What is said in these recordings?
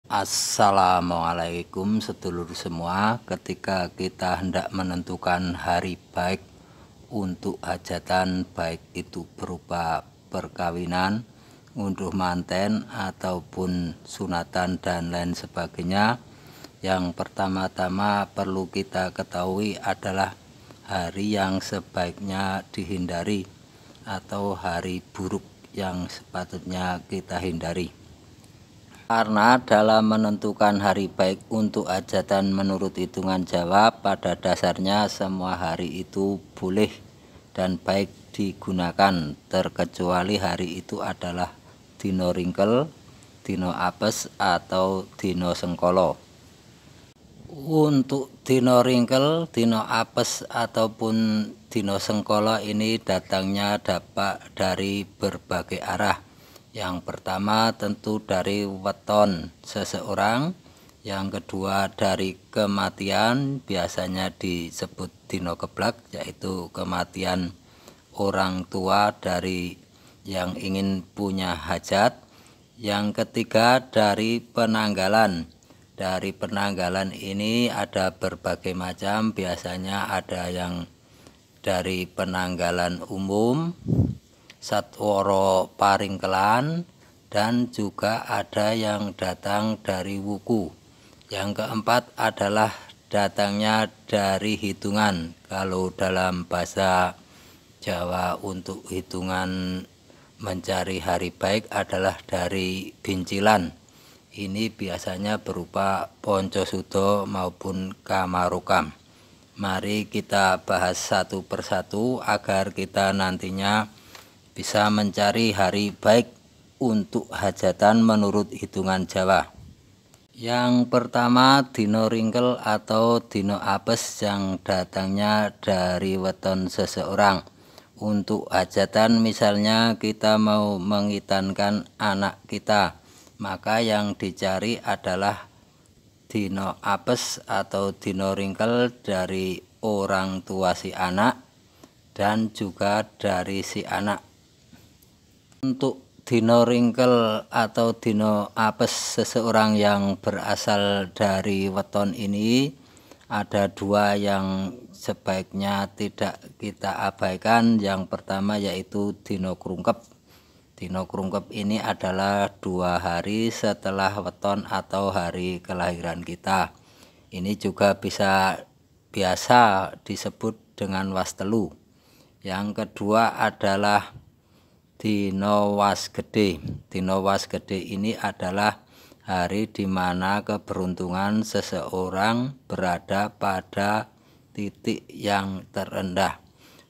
Assalamualaikum sedulur semua. Ketika kita hendak menentukan hari baik untuk hajatan, baik itu berupa perkawinan, ngunduh manten ataupun sunatan dan lain sebagainya, yang pertama-tama perlu kita ketahui adalah hari yang sebaiknya dihindari atau hari buruk yang sepatutnya kita hindari. Karena dalam menentukan hari baik untuk hajatan menurut hitungan Jawa, pada dasarnya semua hari itu boleh dan baik digunakan, terkecuali hari itu adalah dino ringkel, dino apes, atau dino sengkolo. Untuk dino ringkel, dino apes, ataupun dino sengkolo ini datangnya dapat dari berbagai arah. Yang pertama tentu dari weton seseorang, yang kedua dari kematian, biasanya disebut dino geblak, yaitu kematian orang tua dari yang ingin punya hajat. Yang ketiga dari penanggalan. Dari penanggalan ini ada berbagai macam, biasanya ada yang dari penanggalan umum, satworo paringkelan, dan juga ada yang datang dari wuku. Yang keempat adalah datangnya dari hitungan. Kalau dalam bahasa Jawa untuk hitungan mencari hari baik adalah dari bincilan. Ini biasanya berupa Poncosudho maupun Kamarukam. Mari kita bahas satu persatu agar kita nantinya bisa mencari hari baik untuk hajatan menurut hitungan Jawa. Yang pertama dino ringkel atau dino apes yang datangnya dari weton seseorang. Untuk hajatan misalnya kita mau mengitankan anak kita, maka yang dicari adalah dino apes atau dino ringkel dari orang tua si anak dan juga dari si anak. Untuk dino ringkel atau dino apes seseorang yang berasal dari weton ini ada dua yang sebaiknya tidak kita abaikan. Yang pertama yaitu dino krungkep. Dino krungkep ini adalah 2 hari setelah weton atau hari kelahiran kita. Ini juga biasa disebut dengan wastelu. Yang kedua adalah dino was gede. Dino was gede ini adalah hari di mana keberuntungan seseorang berada pada titik yang terendah.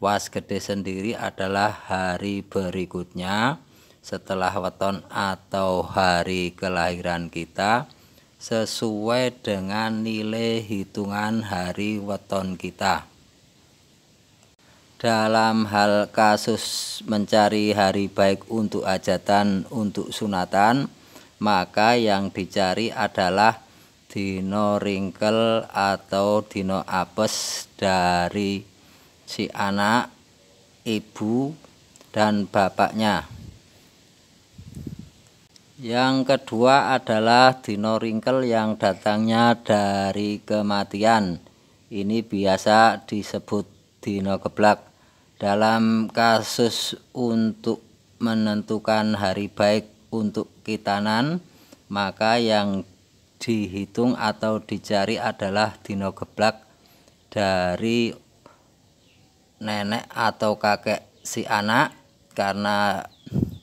Was gede sendiri adalah hari berikutnya setelah weton atau hari kelahiran kita, sesuai dengan nilai hitungan hari weton kita. Dalam hal kasus mencari hari baik untuk hajatan, untuk sunatan, maka yang dicari adalah dino ringkel atau dino apes dari si anak, ibu, dan bapaknya. Yang kedua adalah dino ringkel yang datangnya dari kematian. Ini biasa disebut dino geblak. Dalam kasus untuk menentukan hari baik untuk kitanan, maka yang dihitung atau dicari adalah dino geblak dari nenek atau kakek si anak, karena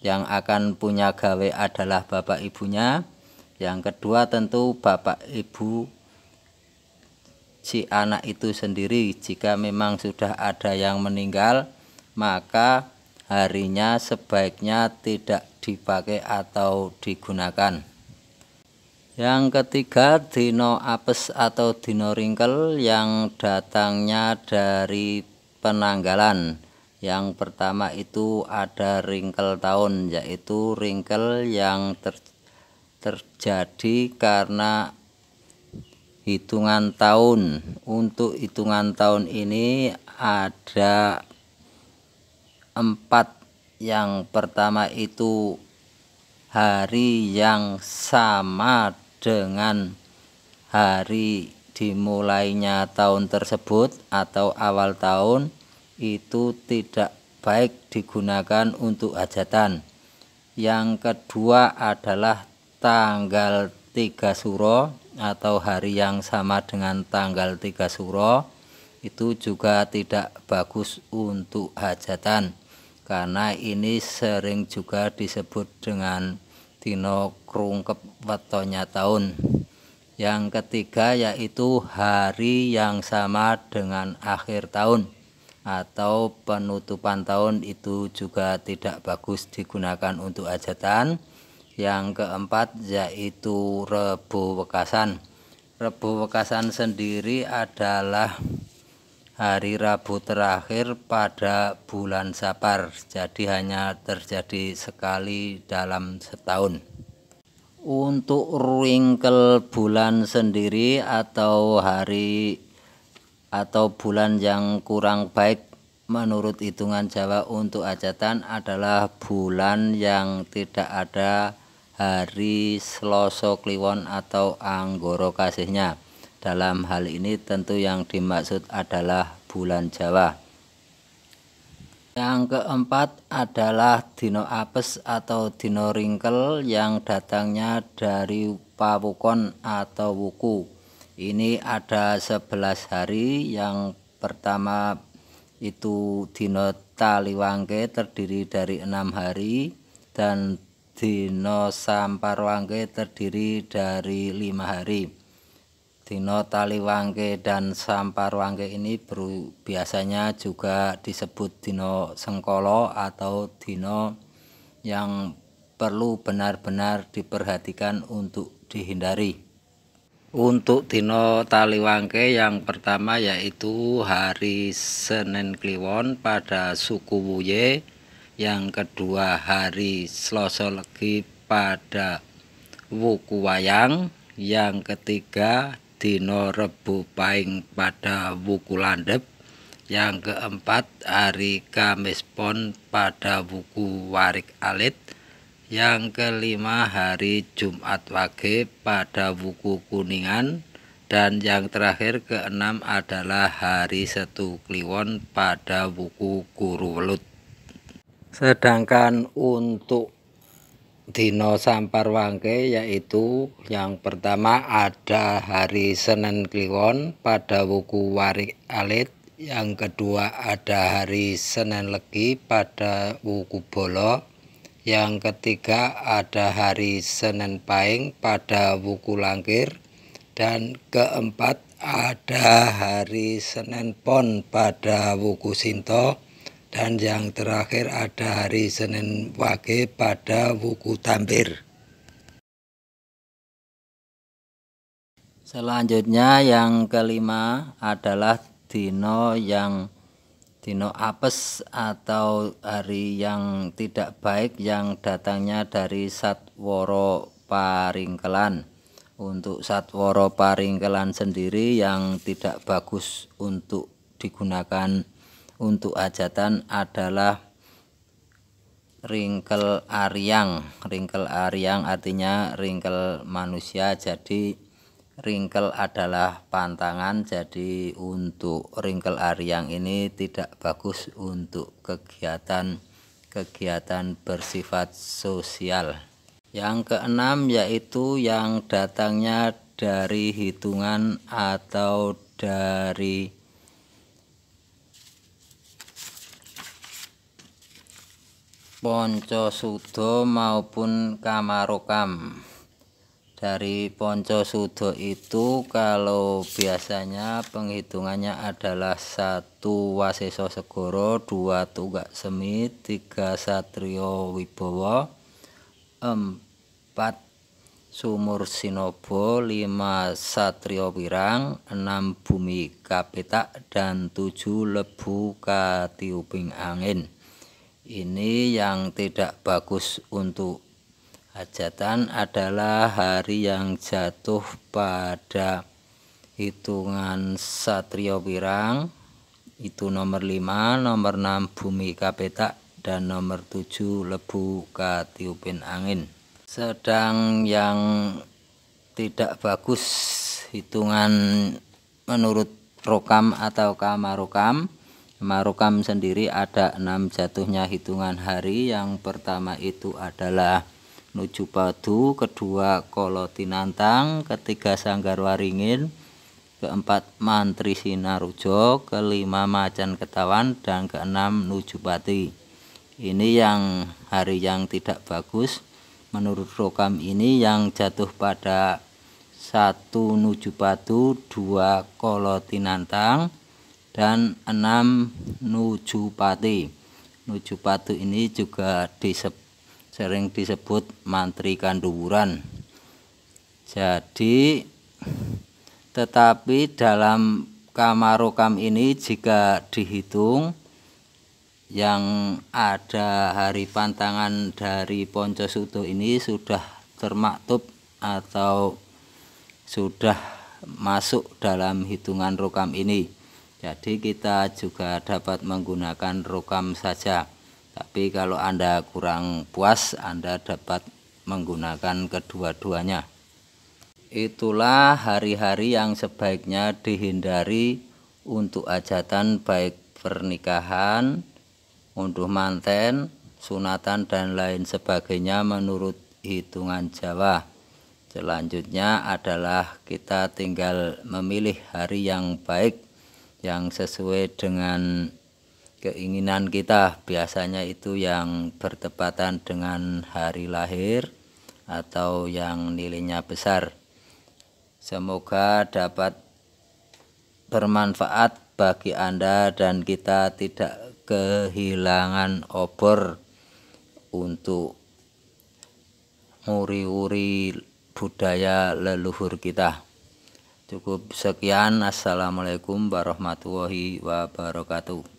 yang akan punya gawe adalah bapak ibunya. Yang kedua tentu bapak ibu si anak itu sendiri. Jika memang sudah ada yang meninggal, maka harinya sebaiknya tidak dipakai atau digunakan. Yang ketiga dino apes atau dino ringkel yang datangnya dari penanggalan. Yang pertama itu ada ringkel tahun, yaitu ringkel yang terjadi karena hitungan tahun. Untuk hitungan tahun ini ada 4. Yang pertama itu hari yang sama dengan hari dimulainya tahun tersebut atau awal tahun, itu tidak baik digunakan untuk hajatan. Yang kedua adalah tanggal 3 Suro atau hari yang sama dengan tanggal 3 Suro, itu juga tidak bagus untuk hajatan, karena ini sering juga disebut dengan dino krungkep wetonya tahun. Yang ketiga yaitu hari yang sama dengan akhir tahun atau penutupan tahun, itu juga tidak bagus digunakan untuk hajatan. Yang keempat yaitu Rebo Wekasan. Rebo Wekasan sendiri adalah hari Rabu terakhir pada bulan Sapar, jadi hanya terjadi sekali dalam setahun. Untuk wrinkle bulan sendiri atau hari atau bulan yang kurang baik menurut hitungan Jawa untuk hajatan adalah bulan yang tidak ada hari Selasa Kliwon atau Anggoro Kasihnya. Dalam hal ini tentu yang dimaksud adalah bulan Jawa. Yang keempat adalah dino apes atau dino ringkel yang datangnya dari pawukon atau wuku. Ini ada 11 hari. Yang pertama itu dino Taliwangke terdiri dari 6 hari, dan dino Samparwangke terdiri dari 5 hari. Dino Taliwangke dan Samparwangke ini biasanya juga disebut dino Sengkolo atau dino yang perlu benar-benar diperhatikan untuk dihindari. Untuk dino Taliwangke yang pertama yaitu hari Senin Kliwon pada suku Wuye, yang kedua hari Selasa Legi pada wuku Wayang, yang ketiga dino Rebo Pahing pada wuku Landep, yang keempat hari Kamis Pon pada wuku Warik Alit, yang kelima hari Jumat Wage pada wuku Kuningan, dan yang terakhir keenam adalah hari Setu Kliwon pada wuku Guru Welut. Sedangkan untuk dino Samparwangke yaitu yang pertama ada hari Senin Kliwon pada wuku Warik Alit, yang kedua ada hari Senin Legi pada wuku Bolo, yang ketiga ada hari Senin Pahing pada wuku Langkir, dan keempat ada hari Senin Pon pada wuku Sinto, dan yang terakhir ada hari Senin Wage pada wuku Tampir. Selanjutnya yang kelima adalah dino apes atau hari yang tidak baik yang datangnya dari Satwara Paringkelan. Untuk Satwara Paringkelan sendiri yang tidak bagus untuk digunakan untuk hajatan adalah ringkel aryang. Ringkel aryang artinya ringkel manusia, jadi ringkel adalah pantangan, jadi untuk ringkel aryang ini tidak bagus untuk kegiatan bersifat sosial. Yang keenam yaitu yang datangnya dari hitungan atau dari Ponco Sudo maupun Kamarokam. Dari Ponco Sudo itu kalau biasanya penghitungannya adalah 1 Waseso Segoro, 2 Tunggak Semi, 3 Satrio Wibowo, 4 Sumur Sinobo, 5 Satrio Wirang, 6 Bumi Kapetak, dan 7 Lebu Katiuping Angin. Ini yang tidak bagus untuk hajatan adalah hari yang jatuh pada hitungan Satrio Wirang, itu nomor 5, nomor 6 Bumi Kapetak, dan nomor 7 Lebu Katiupin Angin. Sedang yang tidak bagus hitungan menurut rokam atau kamarokam. Marokam sendiri ada 6 jatuhnya hitungan hari. Yang pertama itu adalah Nuju Padu, kedua Kolotinantang, ketiga Sanggarwaringin, keempat Mantri Sinarujo, kelima Macan Ketawan, dan keenam Nuju Pati. Ini yang hari yang tidak bagus menurut rokam ini, yang jatuh pada 1 Nuju Padu, 2 Kolotinantang, dan 6 Nuju Pati. Nuju Pati ini juga sering disebut Mantri Kanduwuran. Jadi tetapi dalam kamarokam ini jika dihitung, yang ada hari pantangan dari Poncosudho ini sudah termaktub atau sudah masuk dalam hitungan rokam ini. Jadi kita juga dapat menggunakan rokam saja. Tapi kalau Anda kurang puas, Anda dapat menggunakan kedua-duanya. Itulah hari-hari yang sebaiknya dihindari untuk hajatan, baik pernikahan, unduh manten, sunatan, dan lain sebagainya menurut hitungan Jawa. Selanjutnya adalah kita tinggal memilih hari yang baik, yang sesuai dengan keinginan kita. Biasanya itu yang bertepatan dengan hari lahir atau yang nilainya besar. Semoga dapat bermanfaat bagi Anda dan kita tidak kehilangan obor untuk nguri-uri budaya leluhur kita. Cukup sekian. Assalamualaikum warahmatullahi wabarakatuh.